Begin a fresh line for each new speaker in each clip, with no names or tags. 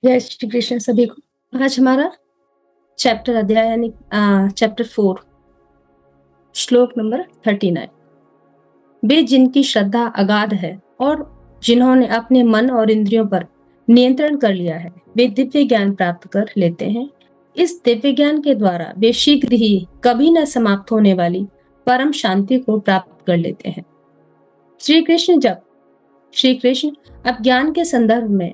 जय श्री कृष्ण सभी को। आज हमारा चैप्टर अध्याय यानी चैप्टर 4 श्लोक नंबर 39। वे जिनकी श्रद्धा अगाध है और जिन्होंने अपने मन और इंद्रियों पर नियंत्रण कर लिया है, वे दिव्य ज्ञान प्राप्त कर लेते हैं। इस दिव्य ज्ञान के द्वारा वे शीघ्र ही कभी न समाप्त होने वाली परम शांति को प्राप्त कर लेते हैं। श्री कृष्ण अब ज्ञान के संदर्भ में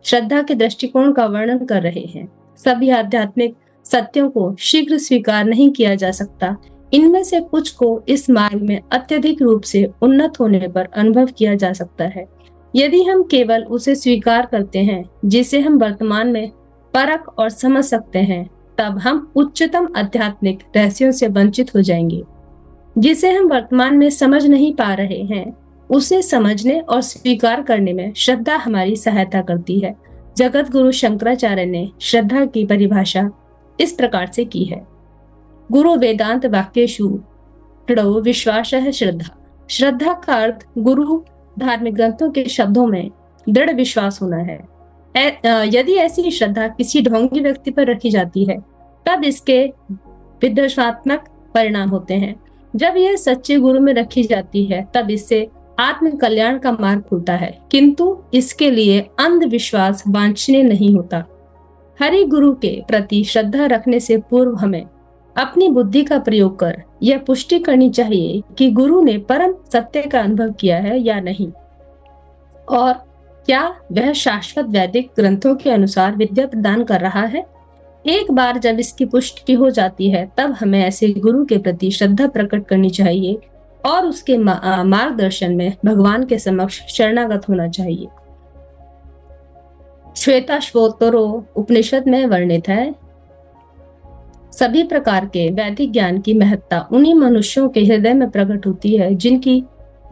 श्रद्धा के दृष्टिकोण का वर्णन कर रहे हैं। सभी आध्यात्मिक सत्यों को शीघ्र स्वीकार नहीं किया जा सकता। इनमें से कुछ को इस मार्ग में अत्यधिक रूप से उन्नत होने पर अनुभव किया जा सकता है। यदि हम केवल उसे स्वीकार करते हैं जिसे हम वर्तमान में परख और समझ सकते हैं, तब हम उच्चतम आध्यात्मिक रहस्यों से वंचित हो जाएंगे। जिसे हम वर्तमान में समझ नहीं पा रहे हैं, उसे समझने और स्वीकार करने में श्रद्धा हमारी सहायता करती है। जगत गुरु शंकराचार्य ने श्रद्धा की परिभाषा इस प्रकार से की है। गुरु वेदांत वाक्येषु दृढ़ो विश्वासः श्रद्धा। श्रद्धा का अर्थ गुरु धार्मिक ग्रंथों के शब्दों में दृढ़ विश्वास होना है। यदि ऐसी श्रद्धा किसी ढोंगी व्यक्ति पर रखी जाती है, तब इसके विध्वंसात्मक परिणाम होते हैं। जब यह सच्चे गुरु में रखी जाती है, तब इससे आत्म कल्याण का मार्ग खुलता है, किंतु इसके लिए अंधविश्वास वांछनीय नहीं होता। हरि गुरु के प्रति श्रद्धा रखने से पूर्व हमें अपनी बुद्धि का प्रयोग कर यह पुष्टि करनी चाहिए कि गुरु ने परम सत्य का अनुभव किया है या नहीं, और क्या वह शाश्वत वैदिक ग्रंथों के अनुसार विद्या प्रदान कर रहा है। एक बार जब इसकी पुष्टि हो जाती है, तब हमें ऐसे गुरु के प्रति श्रद्धा प्रकट करनी चाहिए और उसके मार्गदर्शन में भगवान के समक्ष शरणागत होना चाहिए। श्वेताश्वतरो उपनिषद में वर्णित है, सभी प्रकार के वैदिक ज्ञान की महत्ता उन्हीं मनुष्यों के हृदय में प्रकट होती है जिनकी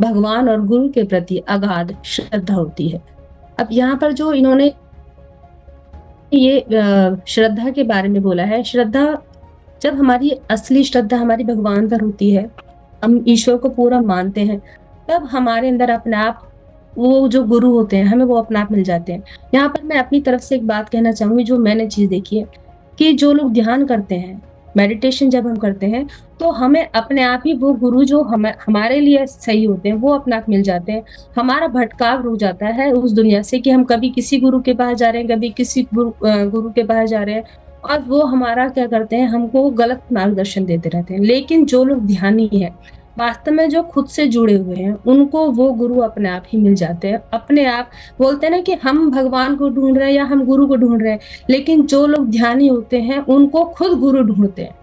भगवान और गुरु के प्रति अगाध श्रद्धा होती है। अब यहाँ पर जो इन्होंने ये श्रद्धा के बारे में बोला है, श्रद्धा जब हमारी असली श्रद्धा हमारी भगवान पर होती है, हम ईश्वर को पूरा मानते हैं, तब हमारे अंदर अपने आप वो जो गुरु होते हैं हमें वो अपने आप मिल जाते हैं। यहाँ पर मैं अपनी तरफ से एक बात कहना चाहूंगी जो मैंने चीज देखी है कि जो लोग ध्यान करते हैं, मेडिटेशन जब हम करते हैं, तो हमें अपने आप ही वो गुरु जो हमारे लिए सही होते हैं वो अपने आप मिल जाते हैं। हमारा भटकाव रुक जाता है उस दुनिया से कि हम कभी किसी गुरु के पास जा रहे हैं, कभी किसी गुरु के पास जा रहे हैं, और वो हमारा क्या करते हैं, हमको गलत मार्गदर्शन देते रहते हैं। लेकिन जो लोग ध्यानी है, वास्तव में जो खुद से जुड़े हुए हैं, उनको वो गुरु अपने आप ही मिल जाते हैं। अपने आप बोलते हैं ना कि हम भगवान को ढूंढ रहे हैं या हम गुरु को ढूंढ रहे हैं, लेकिन जो लोग ध्यानी होते हैं उनको खुद गुरु ढूंढते हैं।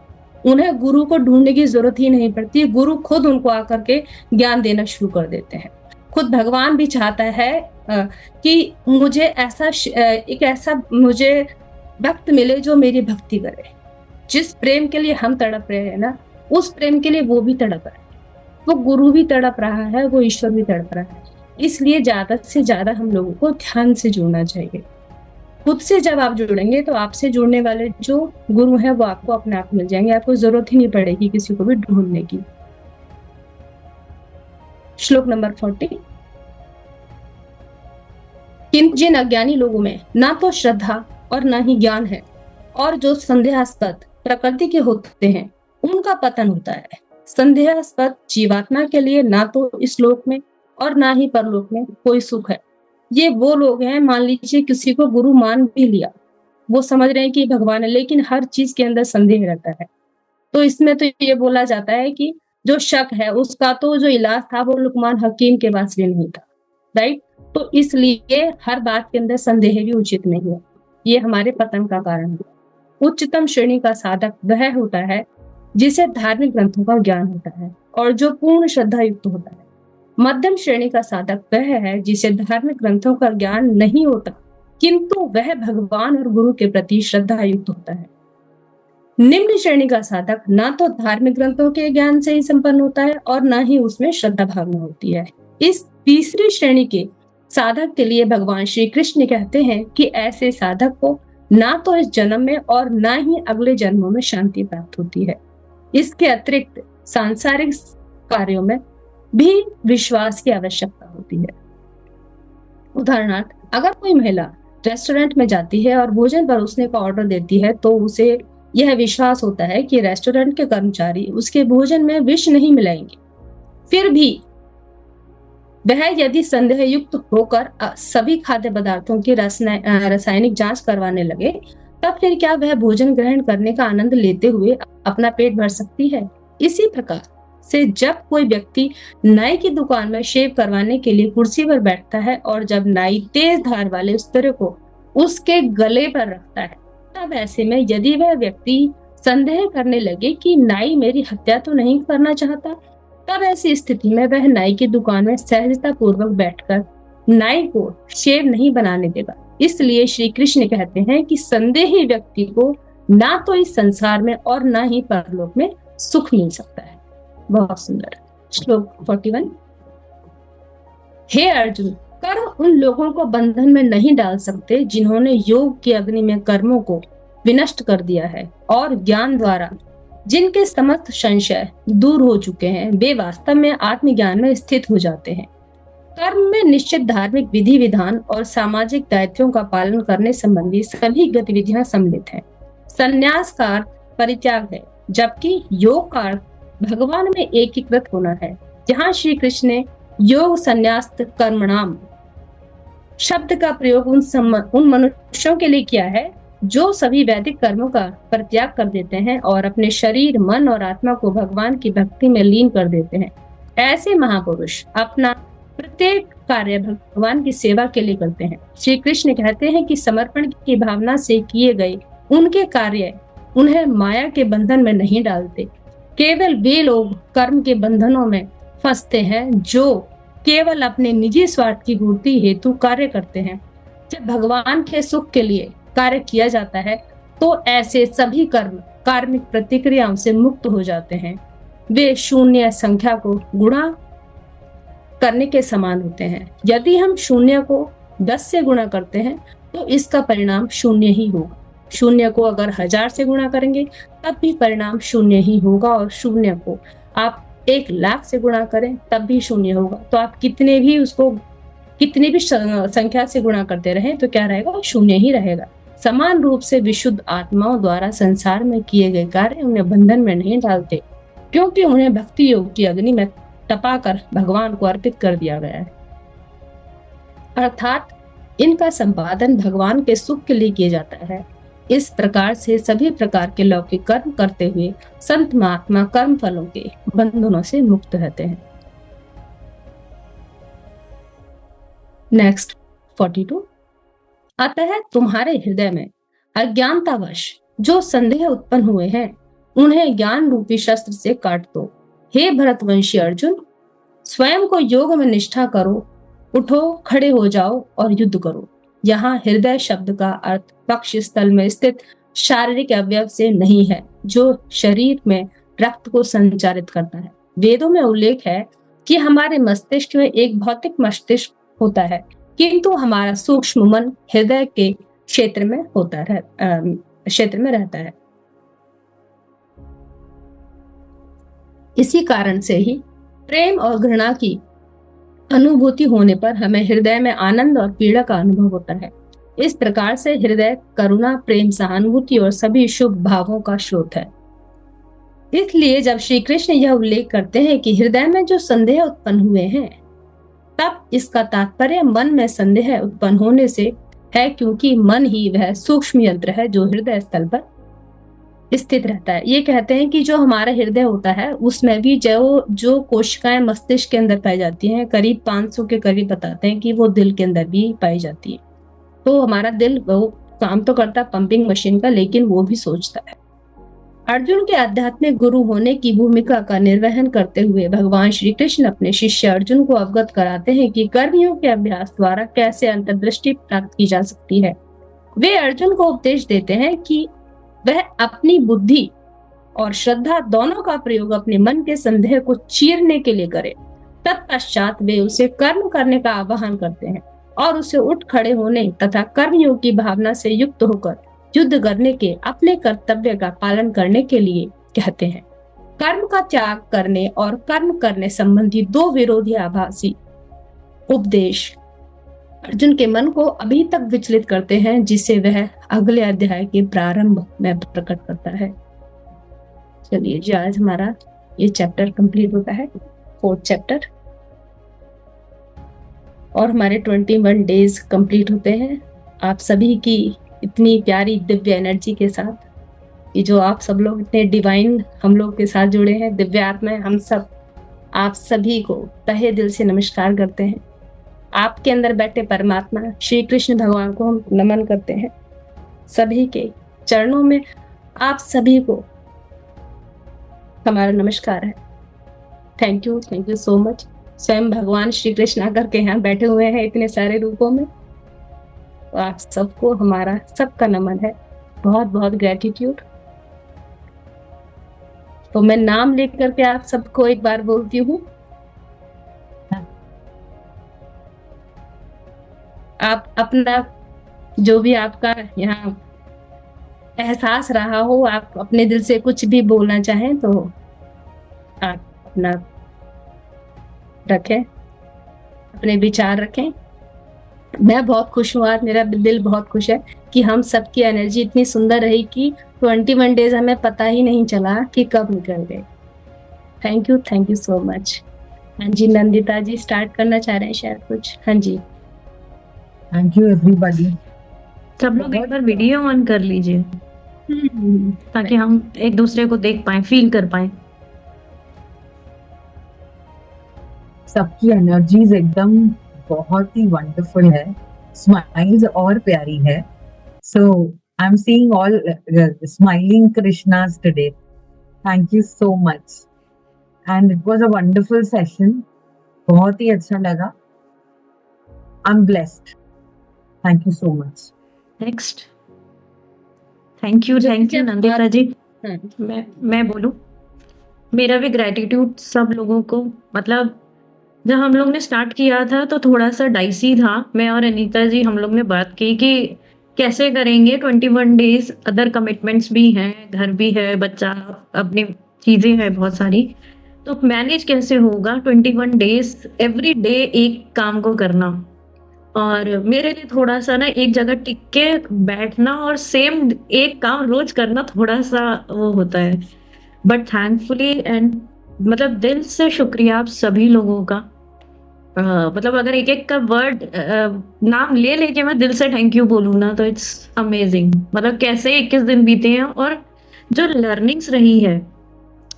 उन्हें गुरु को ढूंढने की जरूरत ही नहीं पड़ती, गुरु खुद उनको आकर के ज्ञान देना शुरू कर देते हैं। खुद भगवान भी चाहता है कि मुझे ऐसा मुझे भक्त मिले जो मेरी भक्ति करे। जिस प्रेम के लिए हम तड़प रहे हैं ना, उस प्रेम के लिए वो भी तड़प रहा है, वो गुरु भी तड़प रहा है, वो ईश्वर भी तड़प रहा है। इसलिए ज्यादा से ज्यादा हम लोगों को ध्यान से जुड़ना चाहिए। खुद से जब आप जुड़ेंगे तो आपसे जुड़ने वाले जो गुरु हैं वो आपको अपने आप मिल जाएंगे, आपको जरूरत ही नहीं पड़ेगी किसी को भी ढूंढने की। श्लोक नंबर 40। किंतु जिन अज्ञानी लोगों में ना तो श्रद्धा और ना ही ज्ञान है, और जो संदेहास्पद प्रकृति के होते हैं, उनका पतन होता है। संदेहास्पद जीवात्मा के लिए ना तो इस लोक में और ना ही परलोक में कोई सुख है। ये वो लोग हैं, मान लीजिए किसी को गुरु मान भी लिया, वो समझ रहे हैं कि भगवान है, लेकिन हर चीज के अंदर संदेह रहता है। तो इसमें तो ये बोला जाता है कि जो शक है उसका तो जो इलाज था वो लुकमान हकीम के पास भी नहीं था, राइट। तो इसलिए हर बात के अंदर संदेह भी उचित नहीं है, ये हमारे पतन का कारण है। उच्चतम श्रेणी का साधक वह होता है जिसे धार्मिक ग्रंथों का ज्ञान होता है और जो पूर्ण श्रद्धा युक्त होता है। मध्यम श्रेणी का साधक वह है जिसे धार्मिक ग्रंथों का ज्ञान नहीं होता, किंतु वह भगवान और गुरु के प्रति श्रद्धा युक्त होता है। निम्न श्रेणी का साधक ना तो धार्मिक ग्रंथों के ज्ञान से ही संपन्न होता है और ना ही उसमें श्रद्धा भावना होती है। इस तीसरी श्रेणी के साधक के लिए भगवान श्री कृष्ण कहते हैं कि ऐसे साधक को ना तो इस जन्म में और ना ही अगले जन्मों में शांति प्राप्त होती है। इसके अतिरिक्त सांसारिक कार्यों में भी विश्वास की आवश्यकता होती है। उदाहरणार्थ, अगर कोई महिला रेस्टोरेंट में जाती है और भोजन परोसने का ऑर्डर देती है तो उसे यह विश्वास होता है कि रेस्टोरेंट के कर्मचारी उसके भोजन में विष नहीं मिलाएंगे। फिर भी वह यदि संदेह युक्त होकर सभी खाद्य पदार्थों की रासायनिक जांच करवाने लगे, तब फिर क्या वह भोजन ग्रहण करने का आनंद लेते हुए अपना पेट भर सकती है? इसी प्रकार से जब कोई व्यक्ति नाई की दुकान में शेव करवाने के लिए कुर्सी पर बैठता है और जब नाई तेज धार वाले उस्तरे को उसके गले पर रखता है, तब ऐसे में यदि वह व्यक्ति संदेह करने लगे कि नाई मेरी हत्या तो नहीं करना चाहता, तब ऐसी स्थिति में वह नाई की दुकान में सहजता पूर्वक बैठकर नाई को शेव नहीं बनाने देगा। इसलिए श्री कृष्ण कहते हैं कि संदेही व्यक्ति को ना तो इस संसार में और ना ही परलोक में सुख मिल सकता है। बहुत सुंदर। श्लोक 41। हे अर्जुन, कर्म उन लोगों को बंधन में नहीं डाल सकते जिन्होंने योग की अग्नि में कर्मों को विनष्ट कर दिया है और ज्ञान द्वारा जिनके समस्त संशय दूर हो चुके हैं, वे वास्तव में आत्मज्ञान में स्थित हो जाते हैं। कर्म में निश्चित धार्मिक विधि विधान और सामाजिक दायित्वों का पालन करने संबंधी सभी गतिविधियां सम्मिलित हैं। संन्यास का अर्थ परित्याग है, जबकि योग का अर्थ भगवान में एकीकृत होना है। जहाँ श्री कृष्ण ने योग संन्यास कर्मणाम शब्द का प्रयोग उन मनुष्यों के लिए किया है जो सभी वैदिक कर्मों का परित्याग कर देते हैं और अपने शरीर, मन और आत्मा को भगवान की भक्ति में लीन कर देते हैं। ऐसे महापुरुष अपना प्रत्येक कार्य भगवान की सेवा के लिए करते हैं। श्री कृष्ण कहते हैं कि समर्पण की भावना से किए गए उनके कार्य उन्हें माया के बंधन में नहीं डालते। केवल वे लोग कर्म के बंधनों में फंसते हैं जो केवल अपने निजी स्वार्थ की पूर्ति हेतु कार्य करते हैं। जब भगवान के सुख के लिए कार्य किया जाता है तो ऐसे सभी कर्म कार्मिक प्रतिक्रियाओं से मुक्त हो जाते हैं। वे शून्य संख्या को गुणा करने के समान होते हैं। यदि हम शून्य को 10 से गुणा करते हैं तो इसका परिणाम शून्य ही होगा। शून्य को अगर 1000 से गुणा करेंगे तब भी परिणाम शून्य ही होगा, और शून्य को आप 1,00,000 से गुणा करें तब भी शून्य होगा। तो आप कितनी भी संख्या से गुणा करते रहें तो क्या रहेगा? शून्य ही रहेगा। समान रूप से विशुद्ध आत्माओं द्वारा संसार में किए गए कार्य उन्हें बंधन में नहीं डालते, क्योंकि उन्हें भक्ति योग की अग्नि में तपाकर भगवान को अर्पित कर दिया गया है। अर्थात इनका संपादन भगवान के सुख के लिए किया जाता है। इस प्रकार से सभी प्रकार के लौकिक कर्म करते हुए संत महात्मा कर्म फलों के बंधनों से मुक्त रहते हैं। नेक्स्ट 42। अतः तुम्हारे हृदय में अज्ञानतावश जो संदेह उत्पन्न हुए हैं उन्हें ज्ञान रूपी शस्त्र से काट दो। हे भरतवंशी अर्जुन, स्वयं को योग में निष्ठा करो, उठो, खड़े हो जाओ और युद्ध करो। यहाँ हृदय शब्द का अर्थ पक्ष स्थल में स्थित शारीरिक अवयव से नहीं है जो शरीर में रक्त को संचारित करता है। वेदों में उल्लेख है कि हमारे मस्तिष्क में एक भौतिक मस्तिष्क होता है, किंतु हमारा सूक्ष्म मन हृदय के क्षेत्र में रहता है। इसी कारण से ही प्रेम और घृणा की अनुभूति होने पर हमें हृदय में आनंद और पीड़ा का अनुभव होता है। इस प्रकार से हृदय करुणा, प्रेम, सहानुभूति और सभी शुभ भावों का स्रोत है। इसलिए जब श्री कृष्ण यह उल्लेख करते हैं कि हृदय में जो संदेह उत्पन्न हुए हैं, तब इसका तात्पर्य मन में संदेह उत्पन्न होने से है, क्योंकि मन ही वह सूक्ष्म यंत्र है जो हृदय स्थल पर स्थित रहता है। ये कहते हैं कि जो हमारा हृदय होता है उसमें भी जो कोशिकाएं मस्तिष्क के अंदर पाई जाती हैं, करीब 500 के करीब बताते हैं कि वो दिल के अंदर भी पाई जाती है। तो हमारा दिल वो काम तो करता है पंपिंग मशीन का, लेकिन वो भी सोचता है। अर्जुन के आध्यात्मिक गुरु होने की भूमिका का निर्वहन करते हुए भगवान श्री कृष्ण अपने शिष्य अर्जुन को अवगत कराते हैं कि कर्मयोग के अभ्यास द्वारा कैसे अंतर्दृष्टि प्राप्त की जा सकती है। वे अर्जुन को उपदेश देते हैं कि वह अपनी बुद्धि और श्रद्धा दोनों का प्रयोग अपने मन के संदेह को चीरने के लिए करे। तत्पश्चात वे उसे कर्म करने का आह्वान करते हैं और उसे उठ खड़े होने तथा कर्मयोग की भावना से युक्त होकर युद्ध करने के अपने कर्तव्य का पालन करने के लिए कहते हैं। कर्म का त्याग करने और कर्म करने संबंधी दो विरोधी आभासी उपदेश अर्जुन के मन को अभी तक विचलित करते हैं, जिसे वह अगले अध्याय के प्रारंभ में प्रकट करता है। चलिए जी, आज हमारा ये चैप्टर कंप्लीट होता है, 4th चैप्टर, और हमारे 21 डेज कंप्लीट होते हैं आप सभी की इतनी प्यारी दिव्य एनर्जी के साथ। ये जो आप सब लोग इतने डिवाइन हम लोग के साथ जुड़े हैं, दिव्य आत्माएं, हम सब आप सभी को तहे दिल से नमस्कार करते हैं। आपके अंदर बैठे परमात्मा श्री कृष्ण भगवान को हम नमन करते हैं। सभी के चरणों में आप सभी को हमारा नमस्कार है। Thank you so much. स्वयं भगवान श्री कृष्ण आकर के यहाँ बैठे हुए हैं इतने सारे रूपों में, तो आप सबको हमारा सबका नमन है, बहुत बहुत ग्रेटिट्यूड। तो मैं नाम लेकर करके आप सबको एक बार बोलती हूँ। आप अपना जो भी आपका यहाँ एहसास रहा हो, आप अपने दिल से कुछ भी बोलना चाहें तो आप अपना रखें, अपने विचार रखें। मैं बहुत खुश हूँ आज, मेरा दिल बहुत खुश है कि हम सबकी एनर्जी इतनी सुंदर रही कि 21 डेज हमें पता ही नहीं चला कि कब निकल गए। Thank you so much. हाँ जी, नंदिता जी स्टार्ट करना चाह रहे हैं शायद कुछ। हाँ जी।
Thank you everybody.
सब लोग एक बार वीडियो ऑन कर लीजिए ताकि हम एक दूसरे को देख पाए, फील कर पाए।
सबकी एनर्जीज एकदम बहुत ही वंडरफुल है, स्माइल्स और प्यारी है। So I am seeing all smiling Krishnas today. Thank you so much and it was a wonderful session, बहुत ही अच्छा लगा। I am blessed. Thank you so much.
Next. Thank you Nandita ji. मैं बोलूं, मेरा भी ग्रेटिट्यूड सब लोगों को। मतलब जब हम लोग ने स्टार्ट किया था तो थोड़ा सा डाइसी था। मैं और अनीता जी हम लोग ने बात की कि कैसे करेंगे 21 डेज, अदर कमिटमेंट्स भी हैं, घर भी है, बच्चा, अपनी चीज़ें हैं बहुत सारी, तो मैनेज कैसे होगा 21 डेज एवरी डे एक काम को करना। और मेरे लिए थोड़ा सा ना एक जगह टिक के बैठना और सेम एक काम रोज करना थोड़ा सा वो होता है, बट थैंकफुली एंड मतलब दिल से शुक्रिया आप सभी लोगों का। मतलब अगर एक एक का वर्ड नाम ले लेके मैं दिल से थैंक यू बोलूँ ना तो इट्स अमेजिंग। मतलब कैसे 21 दिन बीते हैं और जो लर्निंग्स रही है,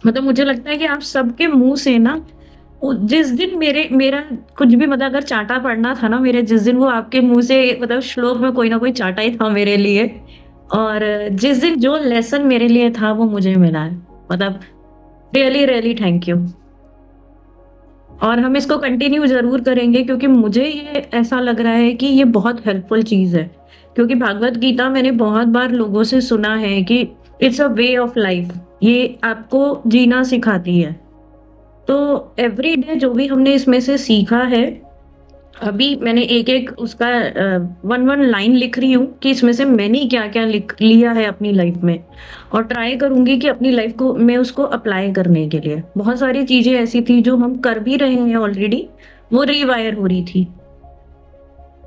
मतलब मुझे लगता है कि आप सबके मुंह से ना जिस दिन मेरा कुछ भी मतलब अगर चाटा पड़ना था ना मेरे, जिस दिन वो आपके मुंह से मतलब श्लोक में कोई ना कोई चाटा ही था मेरे लिए। और जिस दिन जो लेसन मेरे लिए था वो मुझे मिला है। मतलब रियली थैंक यू। और हम इसको कंटिन्यू जरूर करेंगे क्योंकि मुझे ये ऐसा लग रहा है कि ये बहुत हेल्पफुल चीज है। क्योंकि भागवत गीता मैंने बहुत बार लोगों से सुना है कि it's a way of life, ये आपको जीना सिखाती है। तो एवरी डे जो भी हमने इसमें से सीखा है, अभी मैंने एक एक उसका 1 लाइन लिख रही हूँ कि इसमें से मैंने क्या क्या लिख लिया है अपनी लाइफ में, और ट्राई करूंगी कि अपनी लाइफ को मैं उसको अप्लाई करने के लिए। बहुत सारी चीजें ऐसी थी जो हम कर भी रहे हैं ऑलरेडी, वो रीवायर हो रही थी।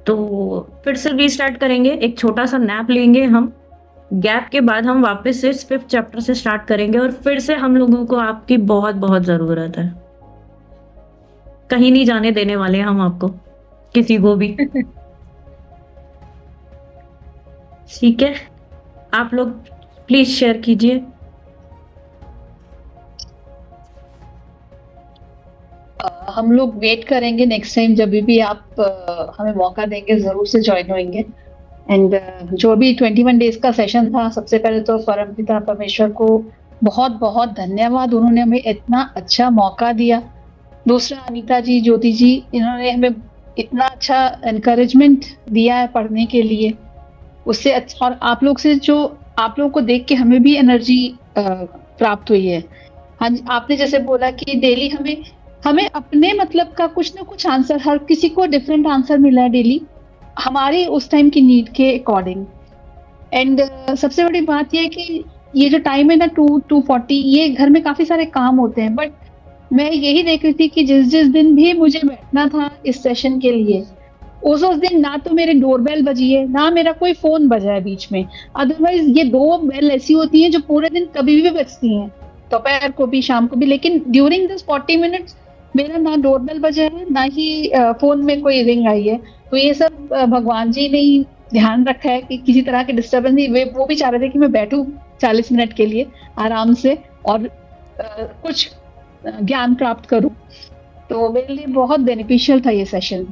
तो फिर से रीस्टार्ट करेंगे, एक छोटा सा नैप लेंगे हम, गैप के बाद हम वापस से 5th चैप्टर से स्टार्ट करेंगे। और फिर से हम लोगों को आपकी बहुत बहुत जरूरत है, कहीं नहीं जाने देने वाले हम आपको, किसी को भी। ठीक है, आप लोग प्लीज शेयर कीजिए।
हम लोग वेट करेंगे नेक्स्ट टाइम जब भी आप हमें मौका देंगे जरूर से ज्वाइन होंगे। एंड जो भी 21 डेज का सेशन था, सबसे पहले तो परमपिता परमेश्वर को बहुत बहुत धन्यवाद, उन्होंने हमें इतना अच्छा मौका दिया। दूसरा अनीता जी, ज्योति जी, इन्होंने हमें इतना अच्छा एनकरेजमेंट दिया है पढ़ने के लिए, उससे अच्छा। और आप लोग से जो आप लोगों को देख के हमें भी एनर्जी प्राप्त हुई है। हाँ, आपने जैसे बोला कि डेली हमें अपने मतलब का कुछ ना कुछ आंसर, हर किसी को डिफरेंट आंसर मिला है डेली, हमारी उस टाइम की नीड के अकॉर्डिंग। एंड सबसे बड़ी बात यह है कि ये जो टाइम है ना 2:40, ये घर में काफी सारे काम होते हैं, बट मैं यही देख रही थी कि जिस जिस दिन भी मुझे बैठना था इस सेशन के लिए, उस दिन ना तो मेरे डोरबेल बजी है, ना मेरा कोई फोन बजा है बीच में। अदरवाइज ये 2 बेल ऐसी होती हैं जो पूरे दिन कभी भी बजती हैं, दोपहर को भी, शाम को भी। लेकिन ड्यूरिंग दिस 40 मिनट्स मेरा ना डोरबेल बजा है, ना ही फोन में कोई रिंग आई है। तो ये सब भगवान जी ने ही ध्यान रखा है कि किसी तरह के डिस्टर्बेंस नहीं। वो भी चाह रहे थे कि मैं बैठूं 40 मिनट के लिए आराम से और कुछ ज्ञान प्राप्त करूं। तो मेरे लिए बहुत बेनिफिशियल था ये session.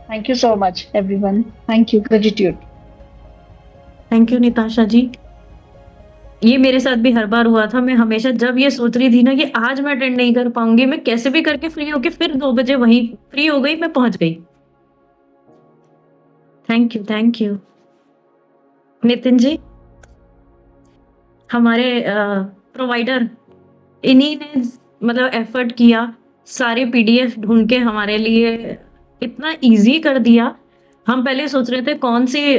Thank you so much everyone. Thank you, gratitude.
Thank you Nitasha ji. ये मेरे साथ भी हर बार हुआ था। मैं हमेशा जब ये सोच रही थी ना कि आज मैं अटेंड नहीं कर पाऊंगी, मैं कैसे भी करके फ्री होके फिर 2 बजे वहीं फ्री हो गई, मैं पहुंच गई। Thank you Nitin ji. हमारे प्रोवाइडर इन्हीं ने मतलब एफर्ट किया, सारे पीडीएफ ढूंढ के हमारे लिए इतना इजी कर दिया। हम पहले सोच रहे थे कौन सी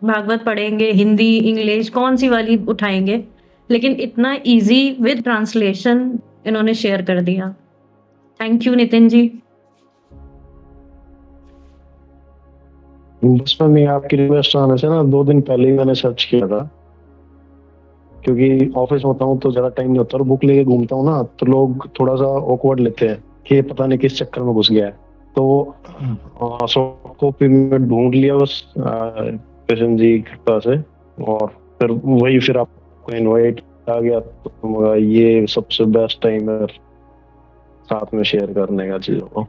भागवत पढ़ेंगे, हिंदी, इंग्लिश, कौन सी वाली उठाएंगे, लेकिन इतना इजी विद ट्रांसलेशन इन्होंने शेयर कर दिया। Thank you Nitin ji.
बस मैं आपकी रिक्वेस्ट आने से ना 2 दिन पहले ही मैंने सर्च किया था, क्योंकि ऑफिस होता हूँ तो ज्यादा टाइम नहीं होता और बुक लेके घूमता हूँ ना, तो लोग थोड़ा सा ऑकवर्ड लेते हैं कि ये पता नहीं किस चक्कर में घुस गया है। तो सॉफ्ट कॉपी में ढूंढ लिया बस कृष्ण जी की कृपा से, और फिर आपको इनवाइट आ गया। तो ये सबसे बेस्ट टाइम है साथ में शेयर करने का चीजों को।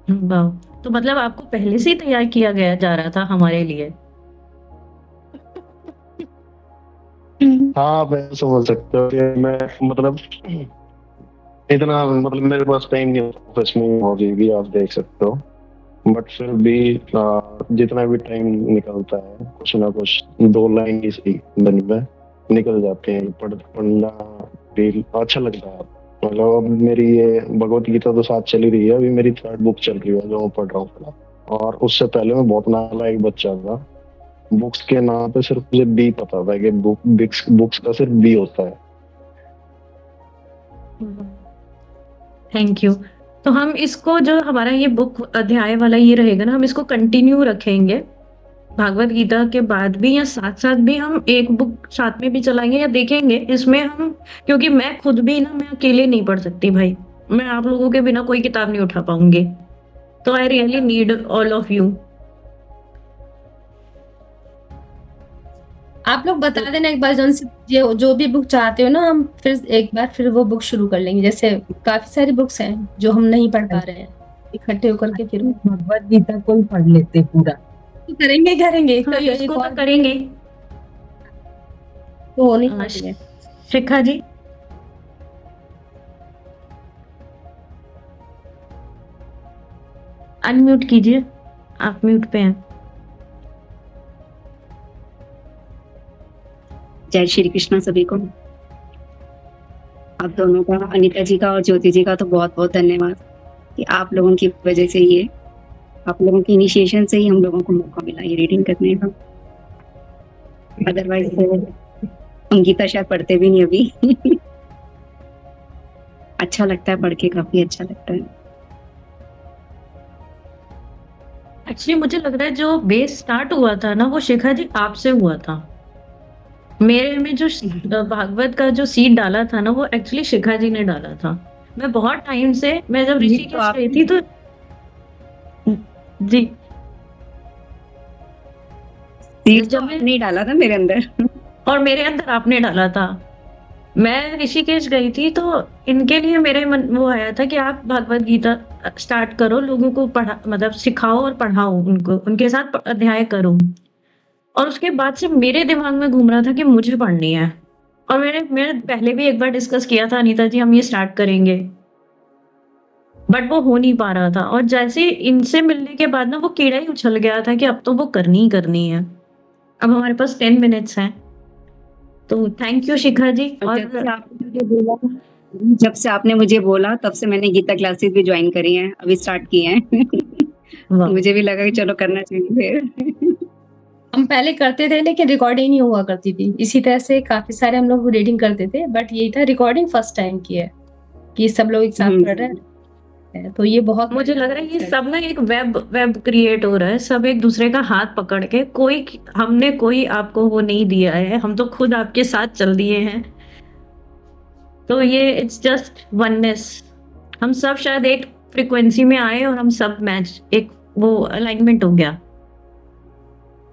वाह, तो मतलब आपको पहले से ही तैयार किया गया जा रहा था हमारे लिए।
हाँ, मैं समझ सकता हूँ कि मैं मतलब इतना मतलब मेरे पास टाइम नहीं होता, ऑफिस में होगी भी आप देख सकते हो, बट फिर भी जितना भी टाइम निकलता है कुछ ना कुछ 2 लाइन ही सही दिन में निकल जाते हैं। पढ़ना भी अच्छा लगता है। मतलब अब मेरी ये भगवत गीता तो साथ चली रही है, अभी मेरी 3rd बुक चल रही है जो मैं पढ़ रहा हूँ। और उससे पहले मैं बहुत नालायक बच्चा था, बुक्स के नाम पे सिर्फ मुझे बी पता था कि बुक्स का सिर्फ बी होता है।
Thank you. तो हम इसको, जो हमारा ये बुक अध्याय वाला ये रहेगा ना, हम इसको कंटिन्यू रखेंगे भागवत गीता के बाद भी, या साथ साथ भी हम एक बुक साथ में भी चलाएंगे या देखेंगे इसमें हम, क्योंकि मैं खुद भी ना, मैं अकेले नहीं पढ़ सकती भाई, मैं आप लोगों के बिना कोई किताब नहीं उठा पाऊंगी। तो I really need all of you.
आप लोग बता देना एक बार जो भी बुक चाहते हो ना, हम फिर एक बार फिर वो बुक शुरू कर लेंगे। जैसे काफी सारी बुक्स हैं जो हम नहीं पढ़ पा रहे हैं, इकट्ठे होकर के फिर
भगवत गीता को ही पढ़ लेते पूरा।
तो करेंगे
हाँ, इसको तो करेंगे।
तो हो नहीं पाती है।
शिखा जी, अनम्यूट कीजिए, आप म्यूट पे हैं।
जय श्री कृष्णा सभी को। आप दोनों का, अनीता जी का और ज्योति जी का तो बहुत बहुत धन्यवाद कि आप लोगों की वजह से ये, आप लोगों की इनिशिएशन से ही हम लोगों को मौका मिला ये रीडिंग करने का। अदरवाइज तो हम गीता शायद पढ़ते भी नहीं अभी। अच्छा लगता है पढ़ के, काफी अच्छा लगता है।
एक्चुअली मुझे लग रहा है जो बेस स्टार्ट हुआ था ना, वो शिखा जी आपसे हुआ था। मेरे में जो भागवत का जो सीड डाला था ना, वो एक्चुअली शिखा जी ने डाला था। मैं बहुत टाइम से, मैं जब ऋषिकेश गई थी तो जी,
सीड जब नहीं डाला था मेरे अंदर,
और मेरे अंदर आपने डाला था। मैं ऋषिकेश गई थी तो इनके लिए मेरे मन वो आया था कि आप भागवत गीता स्टार्ट करो, लोगों को पढ़ा, मतलब सिखाओ और पढ़ाओ उनको, उनके साथ अध्याय करो। और उसके बाद से मेरे दिमाग में घूम रहा था कि मुझे पढ़नी है। और मैंने पहले भी एक बार डिस्कस किया था, अनीता जी हम ये स्टार्ट करेंगे, बट वो हो नहीं पा रहा था। और जैसे इनसे मिलने के बाद ना वो कीड़ा ही उछल गया था कि अब तो वो करनी ही करनी है। अब हमारे पास 10 मिनट्स हैं। तो थैंक यू शिखा जी। और
जब से आपने मुझे बोला तब से मैंने गीता क्लासेस भी ज्वाइन करी हैं, अभी स्टार्ट किए हैं। मुझे भी लगा कि चलो करना चाहिए।
हम पहले करते थे लेकिन रिकॉर्डिंग नहीं हुआ करती थी। इसी तरह से काफी सारे हम लोग रीडिंग करते थे, बट यही था रिकॉर्डिंग फर्स्ट टाइम की है कि सब लोग एक साथ पढ़ रहे हैं। है, तो ये बहुत
मुझे लग रहा है ये सब ना एक वेब क्रिएट हो रहा है, सब एक दूसरे का हाथ पकड़ के, हमने कोई आपको वो नहीं दिया है, हम तो खुद आपके साथ चल दिए हैं। तो ये इट्स जस्ट वननेस, हम सब शायद एक फ्रीक्वेंसी में आए और हम सब मैच, एक वो अलाइनमेंट हो गया।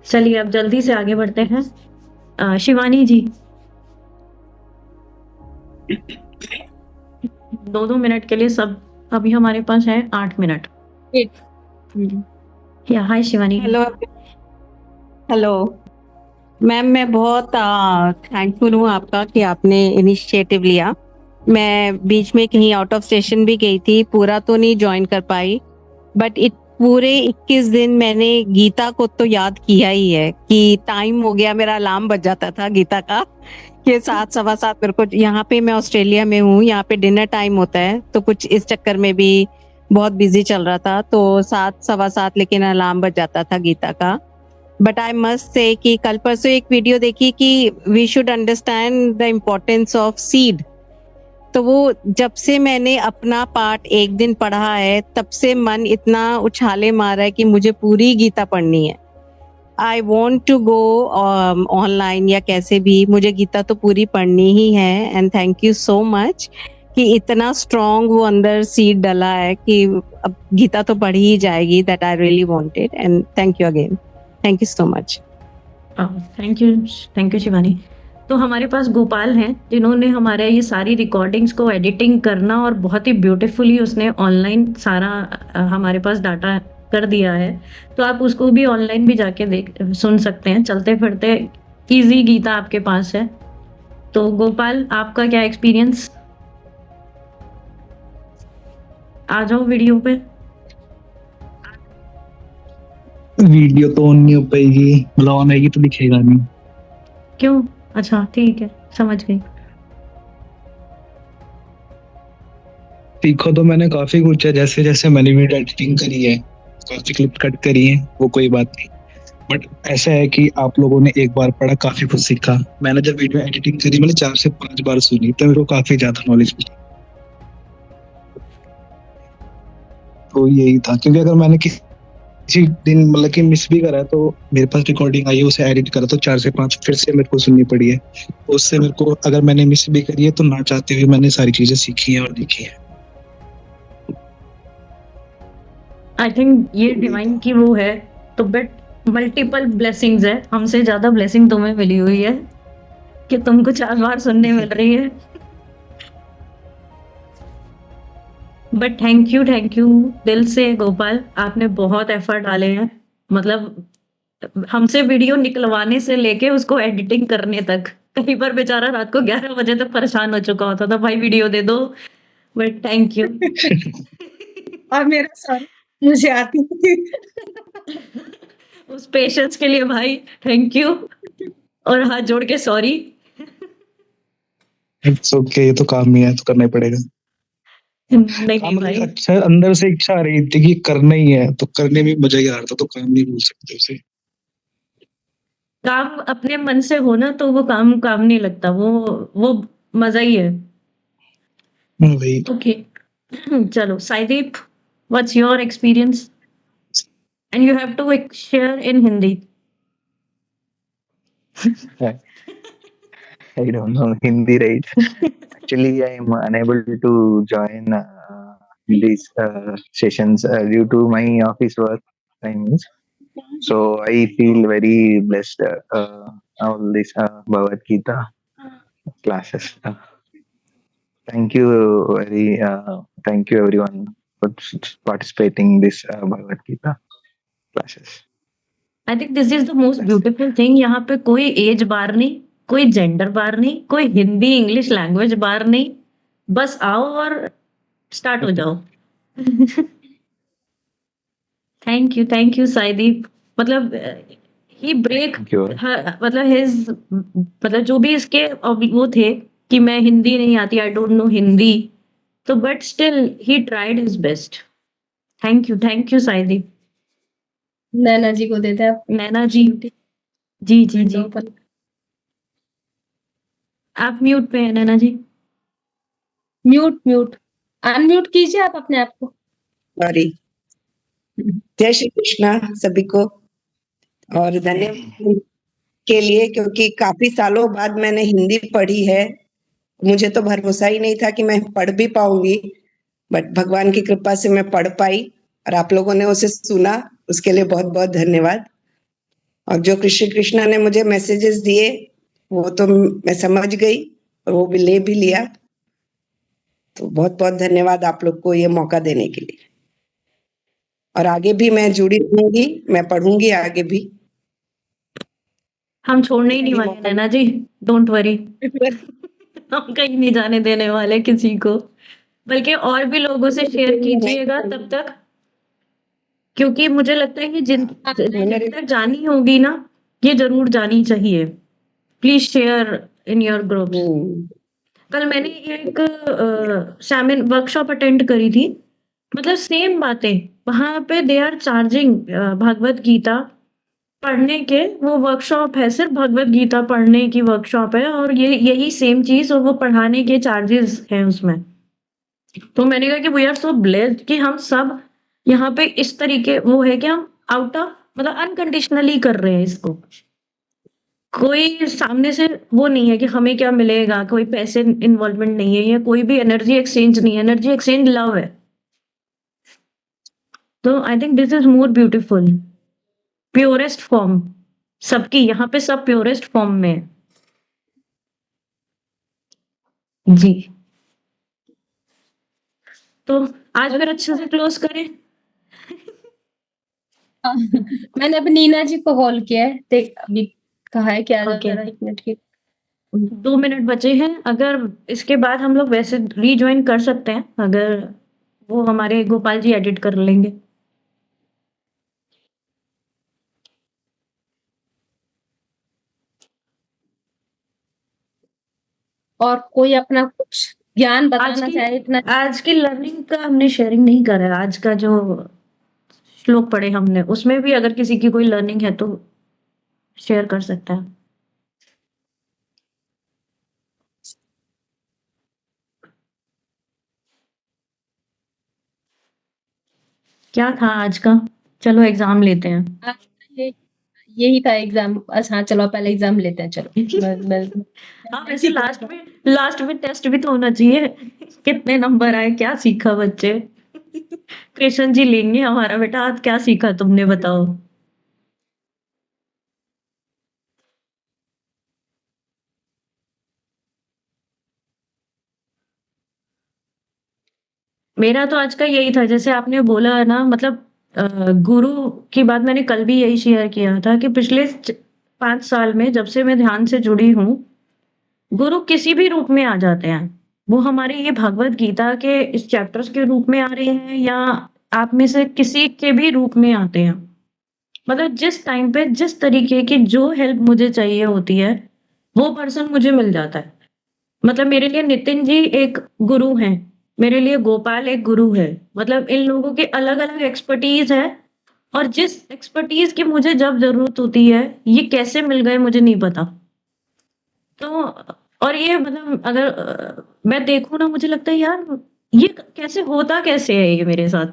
चलिए अब जल्दी से आगे बढ़ते हैं। शिवानी जी, 2-2 मिनट के लिए सब, अभी हमारे पास है 8 मिनट। या हाय शिवानी।
हेलो हेलो मैम, मैं बहुत थैंकफुल हूँ आपका कि आपने इनिशिएटिव लिया। मैं बीच में कहीं आउट ऑफ स्टेशन भी गई थी, पूरा तो नहीं ज्वाइन कर पाई, बट पूरे 21 दिन मैंने गीता को तो याद किया ही है कि टाइम हो गया, मेरा अलार्म बज जाता था गीता का कि 7, 7:15 मेरे को, यहाँ पे मैं ऑस्ट्रेलिया में हूँ, यहाँ पे डिनर टाइम होता है, तो कुछ इस चक्कर में भी बहुत बिजी चल रहा था, तो 7, 7:15 लेकिन अलार्म बज जाता था गीता का। बट आई मस्ट से कि कल परसों एक वीडियो देखी कि we should understand the importance of seed, तो वो जब से मैंने अपना पार्ट एक दिन पढ़ा है, तब से मन इतना उछाले मारा है कि मुझे पूरी गीता पढ़नी है। I want to go online या कैसे भी, मुझे गीता तो पूरी पढ़नी ही है। And thank you so much कि इतना स्ट्रॉन्ग वो अंदर सीड डला है कि अब गीता तो पढ़ी ही जाएगी, that I really wanted. And thank you again, thank you so much.
Thank you Shivani. तो हमारे पास गोपाल हैं जिन्होंने हमारे ये सारी रिकॉर्डिंग्स को एडिटिंग करना और बहुत ही ब्यूटीफुली उसने ऑनलाइन सारा हमारे पास डाटा कर दिया है, तो आप उसको भी ऑनलाइन भी जाके सुन सकते हैं। चलते फिरते इजी गीता आपके पास है। तो गोपाल, आपका क्या एक्सपीरियंस? आ जाओ वीडियो पे।
वीडियो तो ऑन नहीं हो पाएगी, मतलब ऑन आएगी तो दिखेगा नहीं।
क्यों? अच्छा ठीक है, समझ गई।
सीखो तो मैंने काफी कुछ है, जैसे जैसे मैंने वीडियो एडिटिंग करी है, काफी क्लिप कट करी है, वो कोई बात नहीं। बट ऐसा है कि आप लोगों ने एक बार पढ़ा, काफी कुछ सीखा। मैंने जब वीडियो एडिटिंग करी, मैंने 4 से 5 बार सुनी, तो मेरे को काफी ज्यादा नॉलेज मिली। तो यही था, क्योंकि अगर मैंने किसी दिन मतलब कि मिस भी करा तो मेरे पास रिकॉर्डिंग आई है, उसे एडिट करा तो 4 से 5 फिर से मेरे को सुननी पड़ी है। उससे मेरे को, अगर मैंने मिस भी करी है तो ना चाहते हुए मैंने सारी चीजें सीखी हैं और देखी है।
आई थिंक ये डिवाइन की वो है, तो बट मल्टीपल ब्लेसिंग्स है, हमसे ज्यादा ब्लेसिंग तुम्हें मिली हुई है कि तुमको 4 बार सुनने मिल रही है। बट थैंक यू दिल से गोपाल, आपने बहुत एफर्ट डाले हैं, मतलब हमसे वीडियो निकलवाने से लेके उसको एडिटिंग करने तक। कई बार बेचारा रात को 11 बजे तक परेशान हो चुका होता था, भाई वीडियो दे दो। But thank you.
और मेरा सॉरी, मुझे आती थी।
उस पेशेंस के लिए भाई थैंक यू, और हाथ जोड़ के सॉरी।
इट्स ओके, ये तो काम ही है, तो करना ही पड़ेगा।
नहीं
हाँ,
भाई,
अच्छा, अंदर से इच्छा आ रही थी कि करना ही है, तो करने में मजा ही आ रहा था, तो काम नहीं भूल सकते उसे।
काम अपने मन से हो ना तो वो काम काम नहीं लगता, वो मजा ही है।
वही।
ओके चलो Saideep, what's your experience? And you have to share in Hindi.
I don't know Hindi, right? Actually, I am unable to join these sessions due to my office work times. So I feel very blessed. All these Bhagavad Gita classes. Thank you thank you everyone for participating in this Bhagavad Gita classes.
I think this is the most beautiful thing. यहाँ पे कोई as बार नहीं, कोई gender बार नहीं, कोई Hindi English language बार नहीं, बस आओ और स्टार्ट हो जाओ। Thank you Saideep. मतलब ही ब्रेक,
Thank you.
मतलब हिज, मतलब जो भी इसके वो थे कि मैं हिंदी नहीं आती, आई डोंट नो हिंदी, तो but still he tried his best. Thank you Saideep.
Naina ji को देते हैं आप।
नैना जी, जी आप म्यूट पे हैं नैना जी।
म्यूट अनम्यूट कीजिए आप अपने आप को।
सॉरी। जय श्री कृष्णा सभी को, और धन्यवाद के लिए, क्योंकि काफी सालों बाद मैंने हिंदी पढ़ी है। मुझे तो भरोसा ही नहीं था कि मैं पढ़ भी पाऊंगी, बट भगवान की कृपा से मैं पढ़ पाई और आप लोगों ने उसे सुना, उसके लिए बहुत बहुत धन्यवाद। और जो कृष्ण कृष्णा ने मुझे मैसेजेस दिए वो तो मैं समझ गई और वो भी ले भी लिया, तो बहुत बहुत धन्यवाद आप लोग को ये मौका देने के लिए। और आगे भी मैं जुड़ी रहूंगी, मैं पढ़ूंगी आगे भी।
हम छोड़ने ही नहीं वाले नैना जी, डोंट वरी। हम कहीं नहीं जाने देने वाले किसी को, बल्कि और भी लोगों से शेयर कीजिएगा तब तक, क्योंकि मुझे लगता है कि जिन तक जानी होगी ना, ये जरूर जानी चाहिए। Please share in your group. कल मैंने एक सैमिन वर्कशॉप अटेंड करी थी, मतलब सेम बातें वहां पे they are charging Bhagavad Gita पढ़ने के, वो वर्कशॉप है, सिर्फ भगवत गीता पढ़ने की वर्कशॉप है, और ये यही सेम चीज और वो पढ़ाने के चार्जेस हैं उसमें। तो मैंने कहा कि वी आर सो ब्लेस्ड कि हम सब यहाँ पे इस तरीके वो है कि हम आउट ऑफ मतलब अनकंडीशनली कर रहे हैं इसको। कोई सामने से वो नहीं है कि हमें क्या मिलेगा, कोई पैसे इन्वॉल्वमेंट नहीं है, या कोई भी एनर्जी एक्सचेंज नहीं है। एनर्जी एक्सचेंज लव है। तो I think this is more beautiful, purest form सबकी, यहाँ पे सब प्योरेस्ट फॉर्म में है। जी, तो आज फिर अच्छे से क्लोज करें।
मैंने अभी नीना जी को कॉल किया है, देख अभी कहा है कि आ
Okay.
जरा 1 मिनट की।
2 मिनट बचे हैं, अगर इसके बाद हम लोग वैसे रीज्वाइन कर सकते हैं, अगर वो हमारे गोपाल जी एडिट कर लेंगे।
और कोई अपना कुछ ज्ञान
आज
बताना
की
चाहे इतना।
आज की लर्निंग का हमने शेयरिंग नहीं करा है। आज का जो श्लोक पढ़े हमने, उसमें भी अगर किसी की कोई लर्निंग है तो शेयर कर सकता है। क्या था आज का? चलो एग्जाम लेते हैं।
ये- यही था एग्जाम। अच्छा हाँ, चलो पहले एग्जाम लेते हैं। चलो
हाँ, वैसे लास्ट में टेस्ट भी तो होना चाहिए। कितने नंबर आए, क्या सीखा बच्चे। कृष्ण जी लेंगे हमारा, बेटा आज क्या सीखा तुमने, बताओ। मेरा तो आज का यही था, जैसे आपने बोला है ना, मतलब गुरु की बात मैंने कल भी यही शेयर किया था कि पिछले 5 साल में जब से मैं ध्यान से जुड़ी हूँ, गुरु किसी भी रूप में आ जाते हैं। वो हमारे ये भगवत गीता के इस चैप्टर्स के रूप में आ रहे हैं, या आप में से किसी के भी रूप में आते हैं। मतलब जिस टाइम पे जिस तरीके की जो हेल्प मुझे चाहिए होती है, वो पर्सन मुझे मिल जाता है। मतलब मेरे लिए नितिन जी एक गुरु हैं, मेरे लिए गोपाल एक गुरु है। मतलब इन लोगों के अलग-अलग एक्सपर्टीज़ है, और जिस एक्सपर्टीज़ की मुझे जब ज़रूरत होती है, ये कैसे मिल गए मुझे नहीं पता। तो और ये मतलब अगर मैं देखूँ ना, मुझे लगता है यार ये कैसे होता कैसे है ये मेरे साथ?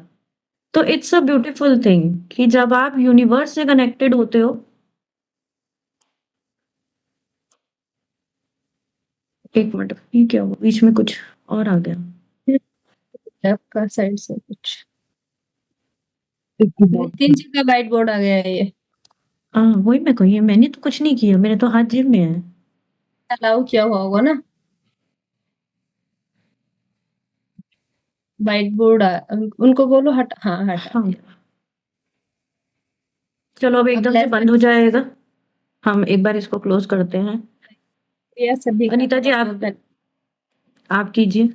तो इट्स अ ब्यूटीफुल थिंग कि जब आप यूनिवर्स से कनेक्टेड होते हो। एक मिनट, ये क्या हुआ? बीच में कुछ और आ गया।
आपका साइड से कुछ नितिन जी का व्हाइट बोर्ड आ गया है ये।
हाँ, वही मैं कही, मैंने तो कुछ नहीं किया, मेरे तो हाथ जेब में है।
अलाउ किया हुआ होगा ना व्हाइट बोर्ड। उनको बोलो हट, हाँ हटा।
हाँ, चलो अब एकदम से
लेफ्ट
बंद हो जाएगा। हम एक बार इसको क्लोज करते हैं।
सभी
अनीता जी आप कीजिए।